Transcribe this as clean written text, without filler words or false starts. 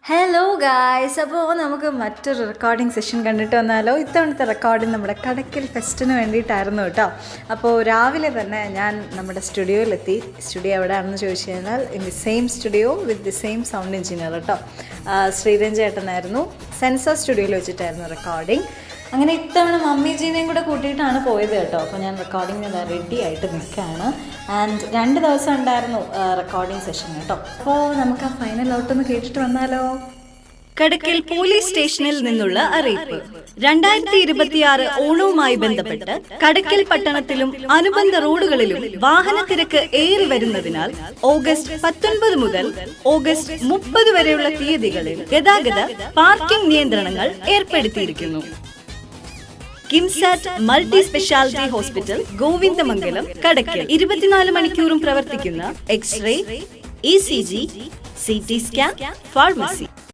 Hello guys, അപ്പോൾ നമുക്ക് മറ്റൊരു റെക്കോർഡിംഗ് സെഷൻ കണ്ടിട്ട് വന്നാലോ. ഇത്തവണത്തെ റെക്കോർഡിംഗ് നമ്മുടെ കടക്കൽ ഫെസ്റ്റിന് വേണ്ടിയിട്ടായിരുന്നു കേട്ടോ. അപ്പോൾ രാവിലെ തന്നെ ഞാൻ നമ്മുടെ സ്റ്റുഡിയോയിലെത്തി. സ്റ്റുഡിയോ എവിടെയാണെന്ന് ചോദിച്ചു കഴിഞ്ഞാൽ in the same studio with the same sound engineer കേട്ടോ. ശ്രീരഞ്ജ് ഏട്ടനായിരുന്നു. സെൻസർ സ്റ്റുഡിയോയിൽ വെച്ചിട്ടായിരുന്നു റെക്കോർഡിംഗ്. അങ്ങനെ ഇത്തവണ മമ്മിജീനെയും കൂടെ കൂട്ടിയിട്ടാണ് പോയത് കേട്ടോ. അപ്പോൾ ഞാൻ റെക്കോർഡിങ്ങിന് റെഡി ആയിട്ട് നിൽക്കുകയാണ്. ആൻഡ് 2 ദിവസം ഉണ്ടായിരുന്നു റെക്കോർഡിംഗ് സെഷൻ കേട്ടോ. അപ്പോൾ നമുക്ക് ആ ഫൈനൽ ഔട്ടൊന്ന് കേട്ടിട്ട് വന്നാലോ. കടക്കൽ പോലീസ് സ്റ്റേഷനിൽ നിന്നുള്ള അറിയിപ്പ്. 2026 ഓണവുമായി ബന്ധപ്പെട്ട് കടക്കൽ പട്ടണത്തിലും അനുബന്ധ റോഡുകളിലും വാഹന തിരക്ക് ഏറി വരുന്നതിനാൽ ഓഗസ്റ്റ് 19 മുതൽ ഓഗസ്റ്റ് 30 വരെയുള്ള തീയതികളിൽ ഗതാഗത പാർക്കിംഗ് നിയന്ത്രണങ്ങൾ ഏർപ്പെടുത്തിയിരിക്കുന്നു. Kimsat multi speciality hospital, Govindamangalam, Kadakkal 24 മണിക്കൂറും പ്രവർത്തിക്കുന്ന X-ray, ECG, CT scan, pharmacy